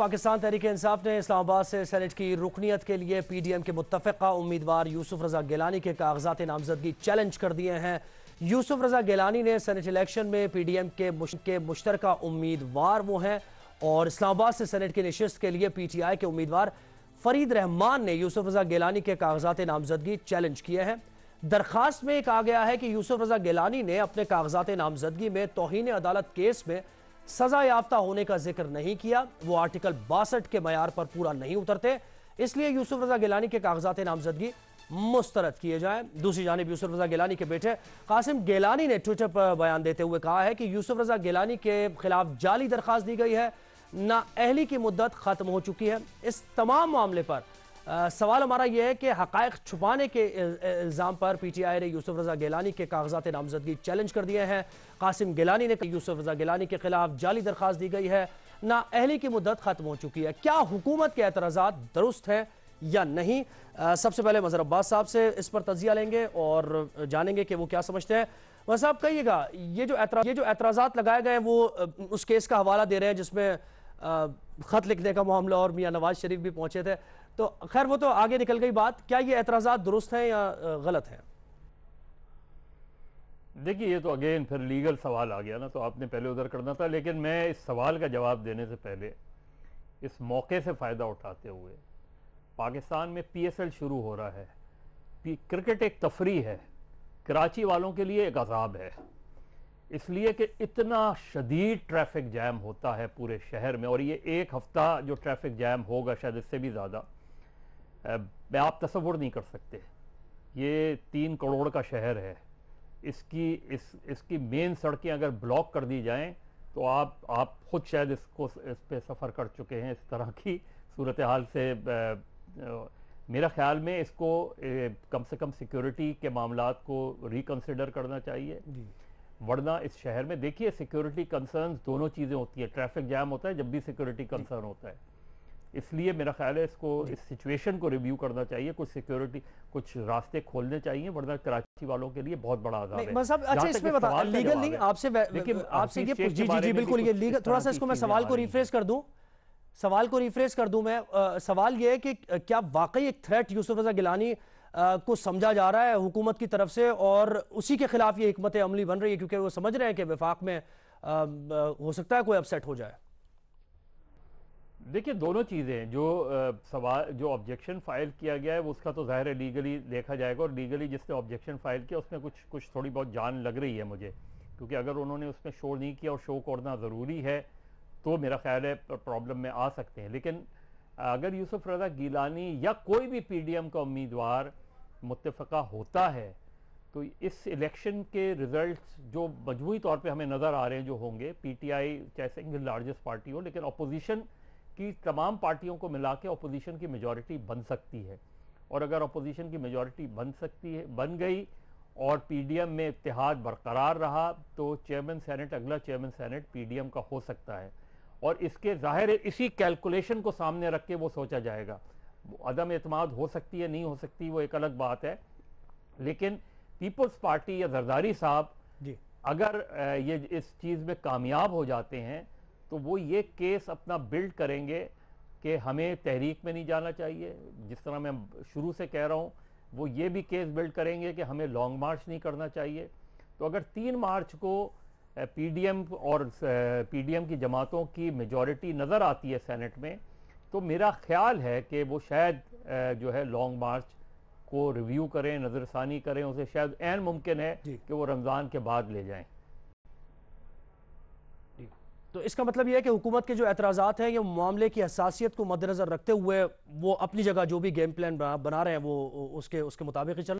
पाकिस्तान तहरीक इंसाफ ने इस्लामाबाद से सेनेट की रुकनीत के लिए पीडीएम के मुत्तफ़िक़ा उम्मीदवार यूसुफ रज़ा गिलानी के कागजात नामजदगी चैलेंज कर दिए हैं। यूसुफ रज़ा गिलानी ने सेनेट इलेक्शन में पीडीएम के मुश्तरका उम्मीदवार वो हैं और इस्लामाबाद से सेनेट की नशिस्त के लिए पीटीआई के उम्मीदवार फरीद रहमान ने यूसुफ रज़ा गिलानी के कागजात नामजदगी चैलेंज किए हैं। दरखास्त में कहा गया है कि यूसुफ रज़ा गिलानी ने अपने कागजात नामजदगी में तौहीन अदालत केस में सजा याफ्ता होने का जिक्र नहीं किया। वो आर्टिकल 62 के मयार पर पूरा नहीं उतरते, इसलिए यूसुफ रज़ा गिलानी के कागजात नामजदगी मुस्तरद किए जाएं। दूसरी जानिब यूसुफ रज़ा गिलानी के बेटे कासिम गिलानी ने ट्विटर पर बयान देते हुए कहा है कि यूसुफ रज़ा गिलानी के खिलाफ जाली दरखास्त दी गई है, नाअहली की मुद्दत खत्म हो चुकी है। इस तमाम मामले पर सवाल हमारा यह है कि हक़ाइक़ छुपाने के इल्ज़ाम पर पीटीआई ने यूसुफ रज़ा गिलानी के कागजात नामजदगी चैलेंज कर दिए हैं। कासिम गिलानी ने यूसुफ रज़ा गिलानी के खिलाफ जाली दरखास्त दी गई है, नाअहली की मुद्दत खत्म हो चुकी है। क्या हुकूमत के एतराज़ात दुरुस्त हैं या नहीं? सबसे पहले मज़हर अब्बास साहब से इस पर तज्ज़िया लेंगे और जानेंगे कि वो क्या समझते हैं। मज़हर साहब कहिएगा, ये जो एतराज़ात लगाए गए हैं वो उस केस का हवाला दे रहे हैं जिसमें ख़त लिखने का मामला और मियाँ नवाज शरीफ भी पहुंचे थे, तो खैर वो तो आगे निकल गई बात। क्या ये एतराज़ात दुरुस्त हैं या गलत हैं? देखिए, ये तो अगेन फिर लीगल सवाल आ गया ना, तो आपने पहले उधर करना था। लेकिन मैं इस सवाल का जवाब देने से पहले इस मौके से फ़ायदा उठाते हुए, पाकिस्तान में पीएसएल शुरू हो रहा है। क्रिकेट एक तफरीह है, कराची वालों के लिए एक अजाब है, इसलिए कि इतना शदीद ट्रैफिक जैम होता है पूरे शहर में। और ये एक हफ्ता जो ट्रैफिक जैम होगा, शायद इससे भी ज़्यादा, आप तसव्वुर नहीं कर सकते। ये 3 करोड़ का शहर है, इसकी मेन सड़कें अगर ब्लॉक कर दी जाएं तो आप खुद शायद इस पे सफ़र कर चुके हैं। इस तरह की सूरत हाल से मेरा ख्याल में इसको कम से कम सिक्योरिटी के मामलात को रिकंसिडर करना चाहिए। वरना इस शहर में देखिए, सिक्योरिटी कंसर्न्स दोनों चीज़ें होती है। ट्रैफिक जैम होता है जब भी सिक्योरिटी कंसर्न होता है, इसलिए मेरा ख्याल है इसको इस सिचुएशन को रिव्यू करना चाहिए, कुछ रास्ते खोलने चाहिए, वरना कराची वालों के लिए बहुत बड़ा आज़ाब है। अच्छा, इसमें बता, लीगल नहीं आपसे ये जी बिल्कुल, ये लीगल, थोड़ा सा इसको मैं सवाल को रिफ्रेश कर दूं मैं सवाल ये है कि क्या वाकई एक थ्रेट यूसुफ रज़ा गिलानी को समझा जा रहा है हुकूमत की तरफ से और उसी के खिलाफ ये हिकमत अमली बन रही है, क्योंकि वो समझ रहे हैं कि वफाक में हो सकता है कोई अपसेट हो जाए? देखिए, दोनों चीज़ें, जो ऑब्जेक्शन फाइल किया गया है वो उसका तो ज़ाहिर है लीगली देखा जाएगा, और लीगली जिसने ऑब्जेक्शन फाइल किया उसमें कुछ थोड़ी बहुत जान लग रही है मुझे, क्योंकि अगर उन्होंने उसमें शो नहीं किया, और शो करना ज़रूरी है, तो मेरा ख्याल है प्रॉब्लम में आ सकते हैं। लेकिन अगर यूसुफ रज़ा गिलानी या कोई भी पीडीएम का उम्मीदवार मुत्तफ़िक़ा होता है, तो इस इलेक्शन के रिज़ल्ट्स जो मजमूई तौर पे हमें नज़र आ रहे हैं जो होंगे, पीटीआई चाहे सिंगल लार्जेस्ट पार्टी हो, लेकिन अपोजिशन की तमाम पार्टियों को मिला के अपोजिशन की मेजॉरिटी बन सकती है। और अगर अपोजिशन की मेजॉरिटी बन गई और पीडीएम में इत्तेहाद बरकरार रहा, तो अगला चेयरमैन सेनेट पीडीएम का हो सकता है। और इसके ज़ाहिर है इसी कैलकुलेशन को सामने रख के वो सोचा जाएगा। अदम एतमाद हो सकती है, नहीं हो सकती, वो एक अलग बात है। लेकिन पीपल्स पार्टी या जरदारी साहब अगर ये इस चीज़ में कामयाब हो जाते हैं, तो वो ये केस अपना बिल्ड करेंगे कि हमें तहरीक में नहीं जाना चाहिए, जिस तरह मैं शुरू से कह रहा हूँ। वो ये भी केस बिल्ड करेंगे कि हमें लॉन्ग मार्च नहीं करना चाहिए। तो अगर 3 मार्च को पीडीएम की जमातों की मेजॉरिटी नज़र आती है सेनेट में, तो मेरा ख्याल है कि वो शायद जो है लॉन्ग मार्च को रिव्यू करें, नज़रसानी करें, उसे शायद ऐन मुमकिन है कि वो रमज़ान के बाद ले जाएं। तो इसका मतलब यह है कि हुकूमत के जो एतराज़ात हैं, ये मामले की हसासियत को मद्देनज़र रखते हुए वो अपनी जगह जो भी गेम प्लान बना रहे हैं वो उसके मुताबिक ही चल